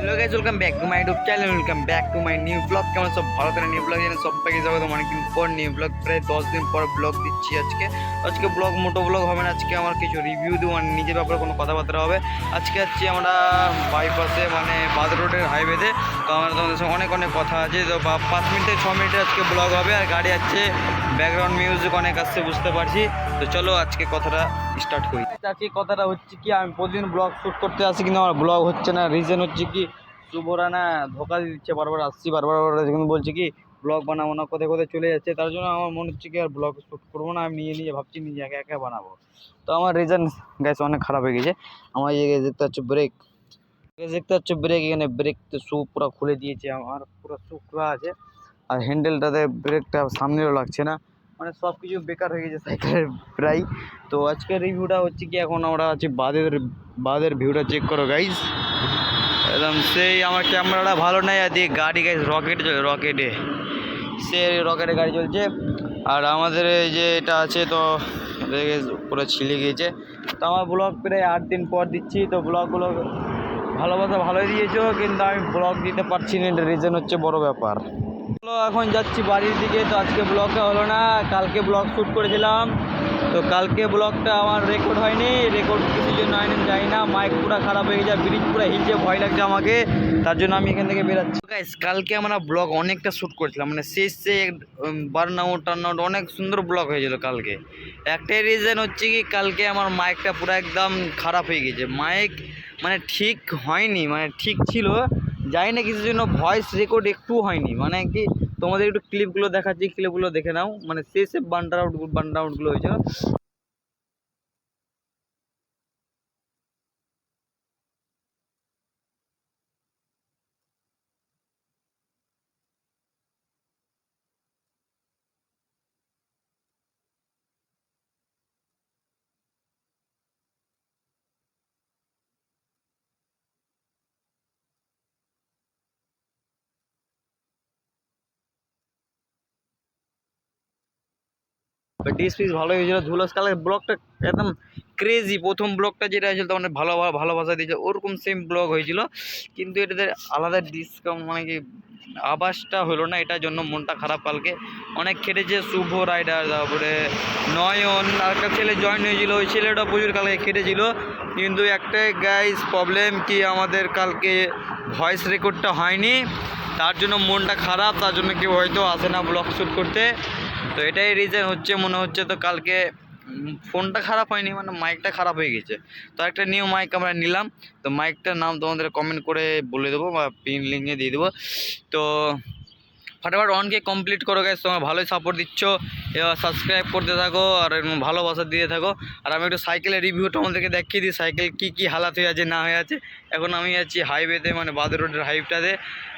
Hello guys, welcome back to my YouTube channel, welcome back to my new blog. কেমন সব ভালো করে new blog জানেন সবাইকে স্বাগত। অনেকদিন পর নিউ ব্লগ, প্রায় 10 দিন পর ব্লগ দিচ্ছি। আজকে ব্লগ মোটো ব্লগ হবে না, আজকে আমার কিছু রিভিউ দেবো, মানে নিজের ব্যাপারে কোনো কথাবার্তা হবে। আজকে আমরা বাইপাসে মানে বাদ রোডের হাইওয়েতে। তো আমার তোমাদের সঙ্গে অনেক কথা আছে, তো 5 মিনিট থেকে 6 মিনিটে আজকে ব্লগ হবে। আর গাড়ি আছে, ব্যাকগ্রাউন্ড মিউজিক অনেক আসছে, বুঝতে পারছি। তো চলো আজকে কথাটা স্টার্ট করি। আজকে কথাটা হচ্ছে কি, আমি প্রতিদিন ব্লগ শ্যুট করতে আসি কিন্তু আমার ব্লগ হচ্ছে না। রিজন হচ্ছে কি, শুভরা না ধোকা দিচ্ছে, বারবার আসছি, বারবার কিন্তু বলছে কি ব্লগ বানাবো না, কোথায় কোথায় চলে যাচ্ছে। তার জন্য আমার মনে হচ্ছে কি আর ব্লগ শ্যুট করবো না, আমি নিজে ভাবছি নিজে একা একা বানাবো। তো আমার রিজন গ্যাস অনেক খারাপ হয়ে গেছে। আমার দেখতে হচ্ছে ব্রেক, এখানে ব্রেক তো শু পুরো খুলে দিয়েছে, আমার পুরো শু খোলা আছে। আর হ্যান্ডেলটাতে ব্রেকটা সামনেও লাগছে না, মানে সব কিছু বেকার হয়ে গেছে সাইকেলের প্রায়। তো আজকের রিভিউটা হচ্ছে কি, এখন আমরা আছি বাদের ভিউটা চেক করো গাইজ। একদম সেই, আমার ক্যামেরাটা ভালো নেই, আর দিয়ে গাড়ি গাইজ রকেটে গাড়ি চলছে। আর আমাদের এই যে এটা আছে, তো পুরো ছিলে গিয়েছে। তো আমার ব্লগ প্রায় 8 দিন পর দিচ্ছি। তো ব্লগগুলো ভালোবাসা ভালোই দিয়েছো, কিন্তু আমি ব্লগ দিতে পারছি না, এটা রিজন হচ্ছে বড় ব্যাপার। এখন যাচ্ছি বাড়ির দিকে। তো আজকে ব্লগটা হলো না, কালকে ব্লগ শ্যুট করেছিলাম। তো কালকে ব্লগটা আমার রেকর্ড হয়নি, রেকর্ড কিছু জন্য হয়নি জানি না। মাইক পুরো খারাপ হয়ে গেছে, ব্রিজ পুরো হিলছে, ভয় লাগছে আমাকে। তার জন্য আমি এখান থেকে বেরাচ্ছি। গাইস, কালকে আমরা ব্লগ অনেকটা শ্যুট করেছিলাম, মানে শেষে বার্নআউট টার্নআউট অনেক সুন্দর ব্লগ হয়েছিল কালকে। একটাই রিজন হচ্ছে কি, কালকে আমার মাইকটা পুরো একদম খারাপ হয়ে গেছে। মাইক মানে ঠিক হয়নি, মানে ঠিক ছিল, জানি না কিছুর জন্য ভয়েস রেকর্ড একটু হয়নি। মানে কি, তোমাদের একটু ক্লিপগুলো দেখাচ্ছি, ক্লিপগুলো দেখে নাও। মানে শেষে বান্ডার আউটগুলো হয়েছিল। ডিএসপি ভালো হয়েছিল। ধুলাস কালার ব্লগটা একদম ক্রেজি। প্রথম ব্লগটা যেটা হয়েছিল তখন ভালোবাসা দিয়েছিল, ওরকম সেম ব্লগ হয়েছিল, কিন্তু এটাতে আলাদা ডিসকাউন্ট মানে কি আবাসটা হলো না, এটার জন্য মনটা খারাপ। কালকে অনেক খেটেছে শুভ রাইডার, তারপরে নয়ন, আর একটা ছেলে জয়েন হয়েছিল, ওই ছেলেটা প্রচুর কালকে খেটেছিল। কিন্তু একটাই গাইস প্রবলেম কি, আমাদের কালকে ভয়েস রেকর্ডটা হয়নি, তার জন্য মনটা খারাপ। তার জন্য কেউ হয়তো আসে না ব্লগ শ্যুট করতে। তো এটাই রিজন হচ্ছে মনে হচ্ছে। তো কালকে ফোনটা খারাপ হয়নি, মানে মাইকটা খারাপ হয়ে গেছে। তো একটা নিউ মাইক আমরা নিলাম। তো মাইকটার নাম তোমাদের কমেন্ট করে বলে দেবো বা পিন লিঙ্কে দিয়ে দেবো। তো ফটাফট অনকে কমপ্লিট করো গাইস, তোমরা ভালোই সাপোর্ট দিচ্ছ, এবার সাবস্ক্রাইব করতে থাকো আর ভালোবাসা দিয়ে থাকো। আর আমি একটু সাইকেলের রিভিউটা আমাদেরকে দেখিয়ে দিই, সাইকেল কী হালাত হয়ে আছে না হয়ে আছে। এখন আমি আছি হাইওয়েতে, মানে বাদে রোডের হাইওয়েটাতে।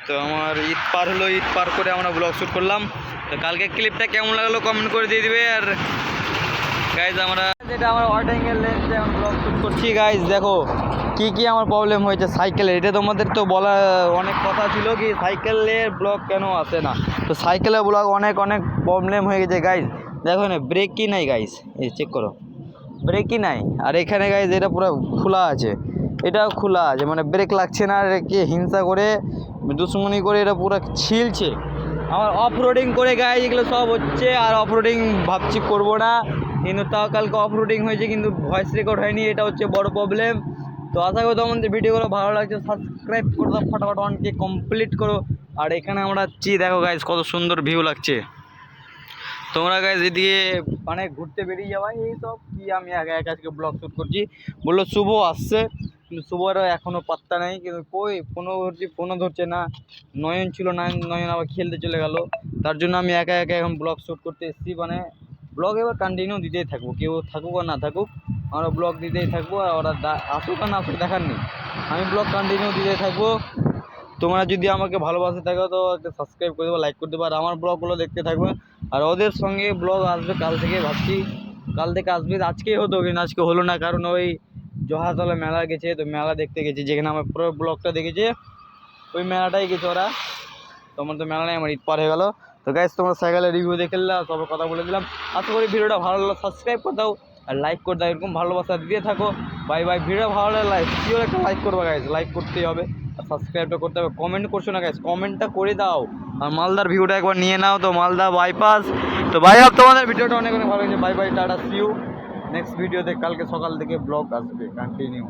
তো আমার ঈদ পার হলো, ঈদ পার করে আমরা ব্লগ শ্যুট করলাম। তো কালকে ক্লিপটা কেমন লাগলো কমেন্ট করে দিয়ে দিবে। আর গাইজ যেটা আমার ওয়ার্ডিংয়ের লেন্সে এখন ব্লগ শ্যুট করছি। গাইজ দেখো কি আমার প্রবলেম হয়েছে সাইকেলের, এটা তোমাদের তো বলা অনেক কথা ছিল কি সাইকেলের ব্লগ কেন আসে না। তো সাইকেলের ব্লগ অনেক প্রবলেম হয়ে গেছে গাইজ। দেখো না, ব্রেকই নাই গাইজ, এই চেক করো, ব্রেকই নাই। আর এখানে গাইজ এটা পুরো খোলা আছে, এটাও খোলা আছে, মানে ব্রেক লাগছে না। আর কি হিংসা করে দুশ্মনী করে এটা পুরো ছিলছে। আমার অফ রোডিং করে গাইজ এগুলো সব হচ্ছে, আর অফ রোডিং ভাবছি করবো না, কিন্তু তাও কালকে অফ রোডিং হয়েছে কিন্তু ভয়েস রেকর্ড হয়নি, এটা হচ্ছে বড় প্রবলেম। তো আশা করি তোমাদের ভিডিওগুলো ভালো লাগছে, সাবস্ক্রাইব করে দাও, ফটাফট অনকে কমপ্লিট করো। আর এখানে আমরা দেখো গাইজ কত সুন্দর ভিউ লাগছে। তোমরা গাইজ এদিকে মানে ঘুরতে বেরিয়ে যাওয়া এইসব কি, আমি একা আজকে ব্লগ শ্যুট করছি। বললো শুভ আসছে, কিন্তু শুভর এখনও পাত্তা নেই, কিন্তু কই ফোনও ধরছে না। নয়ন ছিল না, নয়ন আবার খেলতে চলে গেল। তার জন্য আমি একা এখন ব্লগ শ্যুট করতে এসেছি। মানে ব্লগ এবার কন্টিনিউ দিতেই থাকবো, কেউ থাকুক আর না থাকুক, আমরা ব্লগ দিতেই থাকবো। আর ওরা আসুক আর না আসুক দেখার নেই, আমি ব্লগ কন্টিনিউ দিতেই থাকবো। তোমরা যদি আমাকে ভালোবাসে থাকো তো একটা সাবস্ক্রাইব করে দেবো, লাইক করে দেবো, আর আমার ব্লগগুলো দেখতে থাকবে। আর ওদের সঙ্গে ব্লগ আসবে কাল থেকে, ভাবছি কাল থেকে আসবে। আজকেই হতো কিন্তু আজকে হলো না, কারণ ওই জহাতলা মেলা গেছে, তো মেলা দেখতে গেছে, যেখানে আমার পুরো ব্লগটা দেখেছে ওই মেলাটাই গেছে ওরা। তোমার তো মেলা নেই, আমার ঈদ পার হয়ে গেলো। তো গাইস, তোমরা সাইকেলের রিভিউ দেখে নিলাম, সবার কথা বলে দিলাম। আশা করি ভিডিওটা ভালো লাগলো, সাবস্ক্রাইব করে দাও আর লাইক করে দাও, এরকম ভালোবাসা দিয়ে থাকো। Bye bye. ভিডিও ভালো লাগলে একটা লাইক করবা গাইস, লাইক করতেই হবে। আর সাবস্ক্রাইবটা করতে হবে। কমেন্ট করছো না গাইস, কমেন্টটা করে দাও। আর মালদার ভিউটা একবার নিয়ে নাও। তো মালদা বাইপাস। তো ভাই তোমাদের ভিডিওটা অনেক অনেক ভালো হয়েছে। Bye bye, tata, see you next ভিডিওতে। কালকে সকাল থেকে ব্লগ আসবে কন্টিনিউ।